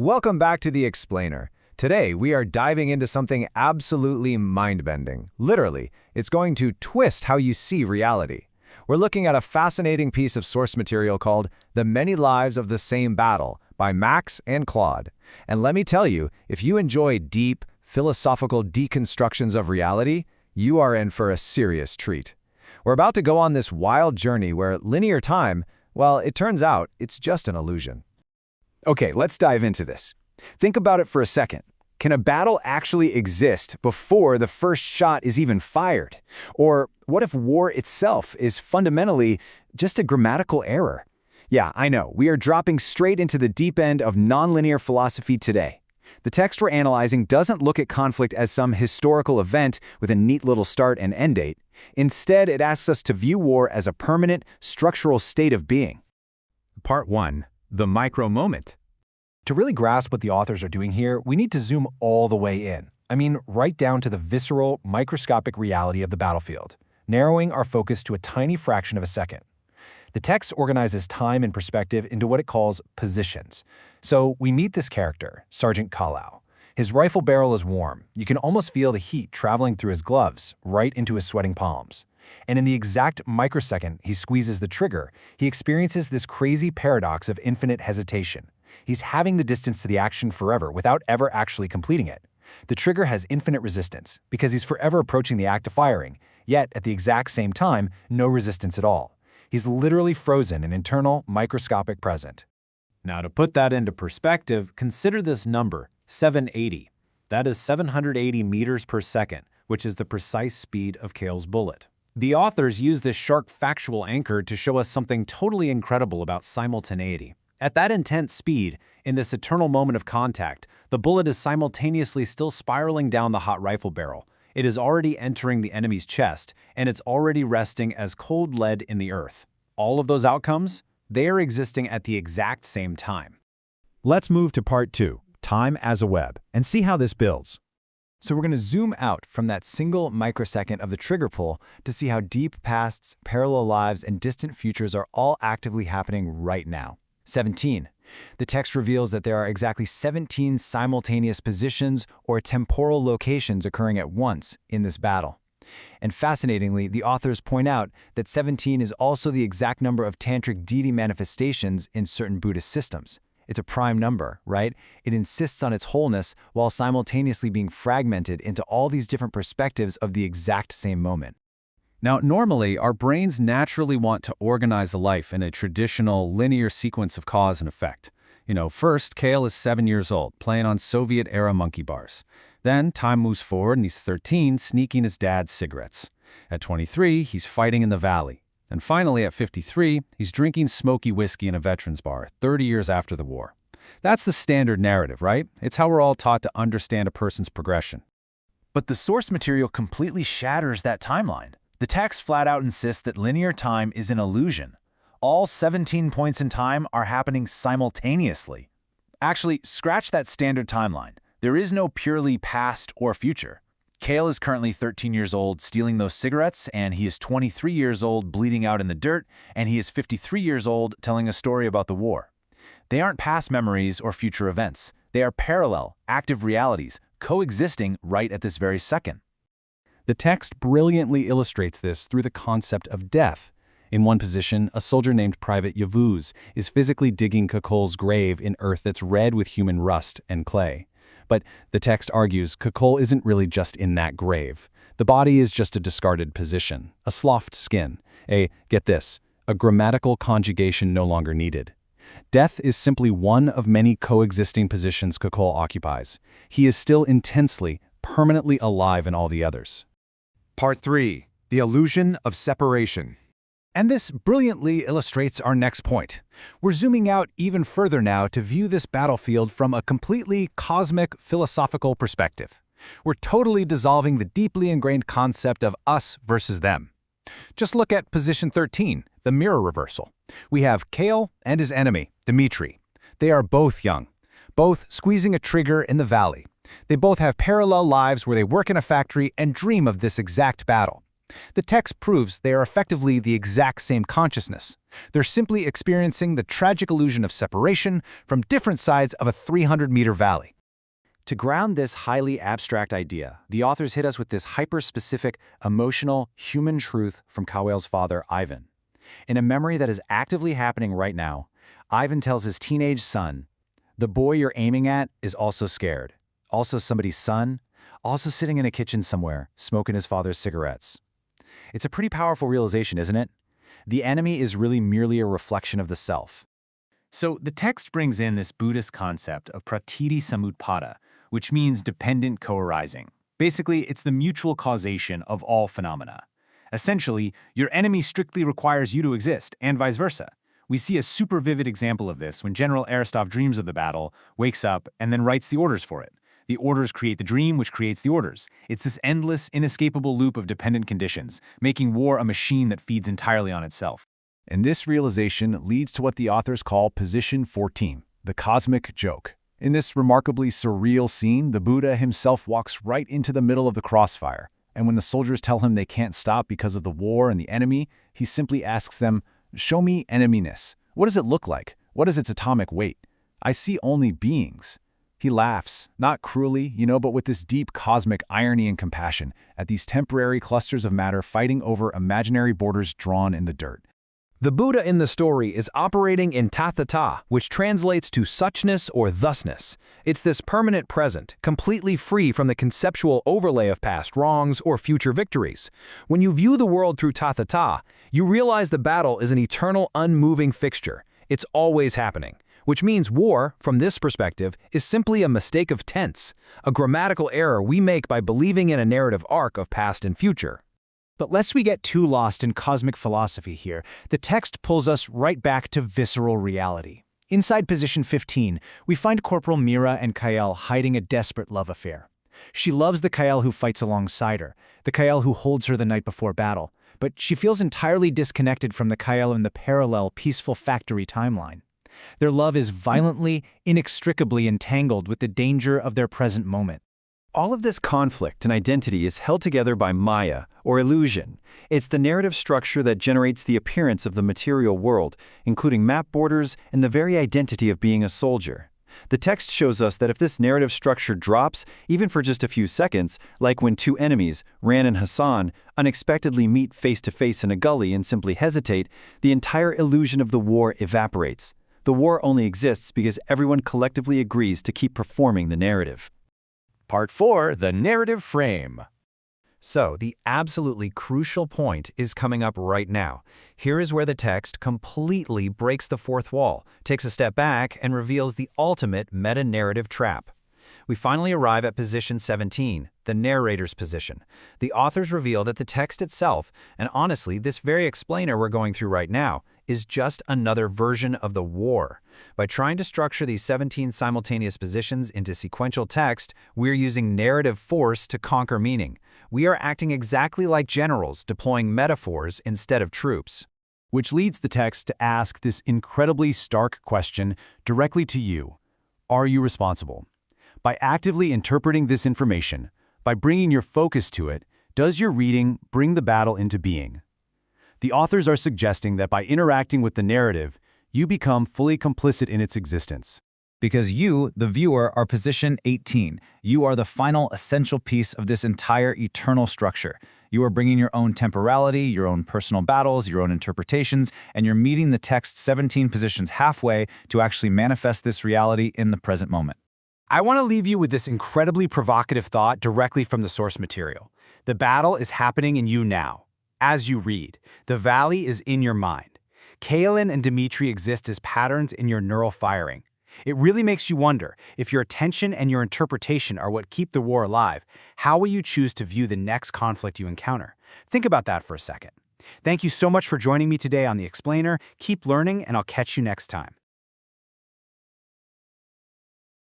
Welcome back to The Explainer. Today, we are diving into something absolutely mind-bending. Literally, it's going to twist how you see reality. We're looking at a fascinating piece of source material called The Many Lives of the Same Battle by Max and Claude. And let me tell you, if you enjoy deep, philosophical deconstructions of reality, you are in for a serious treat. We're about to go on this wild journey where linear time, well, it turns out it's just an illusion. Okay, let's dive into this. Think about it for a second. Can a battle actually exist before the first shot is even fired? Or what if war itself is fundamentally just a grammatical error? Yeah, I know, we are dropping straight into the deep end of nonlinear philosophy today. The text we're analyzing doesn't look at conflict as some historical event with a neat little start and end date. Instead, it asks us to view war as a permanent, structural state of being. Part 1. The micro-moment. To really grasp what the authors are doing here, we need to zoom all the way in. I mean, right down to the visceral, microscopic reality of the battlefield, narrowing our focus to a tiny fraction of a second. The text organizes time and perspective into what it calls positions. So we meet this character, Sergeant Kael. His rifle barrel is warm. You can almost feel the heat traveling through his gloves, right into his sweating palms. And in the exact microsecond he squeezes the trigger, he experiences this crazy paradox of infinite hesitation. He's having the distance to the action forever without ever actually completing it. The trigger has infinite resistance because he's forever approaching the act of firing, yet at the exact same time, no resistance at all. He's literally frozen in internal, microscopic present. Now, to put that into perspective, consider this number, 780. That is 780 meters per second, which is the precise speed of Kael's bullet. The authors use this sharp factual anchor to show us something totally incredible about simultaneity. At that intense speed, in this eternal moment of contact, the bullet is simultaneously still spiraling down the hot rifle barrel. It is already entering the enemy's chest, and it's already resting as cold lead in the earth. All of those outcomes, they are existing at the exact same time. Let's move to part 2, time as a web, and see how this builds. So we're going to zoom out from that single microsecond of the trigger pull to see how deep pasts, parallel lives, and distant futures are all actively happening right now. 17. The text reveals that there are exactly 17 simultaneous positions or temporal locations occurring at once in this battle. And fascinatingly, the authors point out that 17 is also the exact number of tantric deity manifestations in certain Buddhist systems. It's a prime number, right? It insists on its wholeness while simultaneously being fragmented into all these different perspectives of the exact same moment. Now, normally, our brains naturally want to organize a life in a traditional, linear sequence of cause and effect. First, Kael is 7 years old, playing on Soviet-era monkey bars. Then, time moves forward and he's 13, sneaking his dad's cigarettes. At 23, he's fighting in the valley. And finally, at 53, he's drinking smoky whiskey in a veterans bar, 30 years after the war. That's the standard narrative, right? It's how we're all taught to understand a person's progression. But the source material completely shatters that timeline. The text flat out insists that linear time is an illusion. All 17 points in time are happening simultaneously. Actually, scratch that standard timeline. There is no purely past or future. Kael is currently 13 years old stealing those cigarettes, and he is 23 years old bleeding out in the dirt, and he is 53 years old telling a story about the war. They aren't past memories or future events. They are parallel, active realities, coexisting right at this very second. The text brilliantly illustrates this through the concept of death. In one position, a soldier named Private Yavuz is physically digging Kael's grave in earth that's red with human rust and clay. But the text argues Kael isn't really just in that grave. The body is just a discarded position, a sloughed skin, get this, a grammatical conjugation no longer needed. Death is simply one of many coexisting positions Kael occupies. He is still intensely, permanently alive in all the others. Part 3. The illusion of separation. And this brilliantly illustrates our next point. We're zooming out even further now to view this battlefield from a completely cosmic, philosophical perspective. We're totally dissolving the deeply ingrained concept of us versus them. Just look at position 13, the mirror reversal. We have Kael and his enemy, Dmitri. They are both young, both squeezing a trigger in the valley. They both have parallel lives where they work in a factory and dream of this exact battle. The text proves they are effectively the exact same consciousness. They're simply experiencing the tragic illusion of separation from different sides of a 300-meter valley. To ground this highly abstract idea, the authors hit us with this hyper-specific, emotional, human truth from Kael's father, Ivan. In a memory that is actively happening right now, Ivan tells his teenage son, "The boy you're aiming at is also scared, also somebody's son, also sitting in a kitchen somewhere, smoking his father's cigarettes." It's a pretty powerful realization, isn't it? The enemy is really merely a reflection of the self. So the text brings in this Buddhist concept of pratiti samutpada, which means dependent co-arising. Basically, it's the mutual causation of all phenomena. Essentially, your enemy strictly requires you to exist, and vice versa. We see a super vivid example of this when General Aristov dreams of the battle, wakes up, and then writes the orders for it. The orders create the dream, which creates the orders. It's this endless, inescapable loop of dependent conditions, making war a machine that feeds entirely on itself. And this realization leads to what the authors call Position 14, the cosmic joke. In this remarkably surreal scene, the Buddha himself walks right into the middle of the crossfire, and when the soldiers tell him they can't stop because of the war and the enemy, he simply asks them, "Show me enemyness. What does it look like? What is its atomic weight? I see only beings." He laughs, not cruelly, but with this deep cosmic irony and compassion at these temporary clusters of matter fighting over imaginary borders drawn in the dirt. The Buddha in the story is operating in tathata, which translates to suchness or thusness. It's this permanent present, completely free from the conceptual overlay of past wrongs or future victories. When you view the world through tathata, you realize the battle is an eternal, unmoving fixture. It's always happening. Which means war, from this perspective, is simply a mistake of tense, a grammatical error we make by believing in a narrative arc of past and future. But lest we get too lost in cosmic philosophy here, the text pulls us right back to visceral reality. Inside Position 15, we find Corporal Mira and Kael hiding a desperate love affair. She loves the Kael who fights alongside her, the Kael who holds her the night before battle, but she feels entirely disconnected from the Kael in the parallel, peaceful factory timeline. Their love is violently, inextricably entangled with the danger of their present moment. All of this conflict and identity is held together by Maya, or illusion. It's the narrative structure that generates the appearance of the material world, including map borders and the very identity of being a soldier. The text shows us that if this narrative structure drops, even for just a few seconds, like when two enemies, Ran and Hassan, unexpectedly meet face-to-face in a gully and simply hesitate, the entire illusion of the war evaporates. The war only exists because everyone collectively agrees to keep performing the narrative. Part 4, the narrative frame. So, the absolutely crucial point is coming up right now. Here is where the text completely breaks the fourth wall, takes a step back, and reveals the ultimate meta-narrative trap. We finally arrive at Position 17, the narrator's position. The authors reveal that the text itself, and honestly, this very explainer we're going through right now, is just another version of the war. By trying to structure these 17 simultaneous positions into sequential text, we're using narrative force to conquer meaning. We are acting exactly like generals, deploying metaphors instead of troops. Which leads the text to ask this incredibly stark question directly to you. Are you responsible? By actively interpreting this information, by bringing your focus to it, does your reading bring the battle into being? The authors are suggesting that by interacting with the narrative, you become fully complicit in its existence. Because you, the viewer, are Position 18. You are the final essential piece of this entire eternal structure. You are bringing your own temporality, your own personal battles, your own interpretations, and you're meeting the text's 17 positions halfway to actually manifest this reality in the present moment. I want to leave you with this incredibly provocative thought directly from the source material. The battle is happening in you now. As you read, the valley is in your mind. Kael and Dmitri exist as patterns in your neural firing. It really makes you wonder, if your attention and your interpretation are what keep the war alive, how will you choose to view the next conflict you encounter? Think about that for a second. Thank you so much for joining me today on The Explainer. Keep learning, and I'll catch you next time.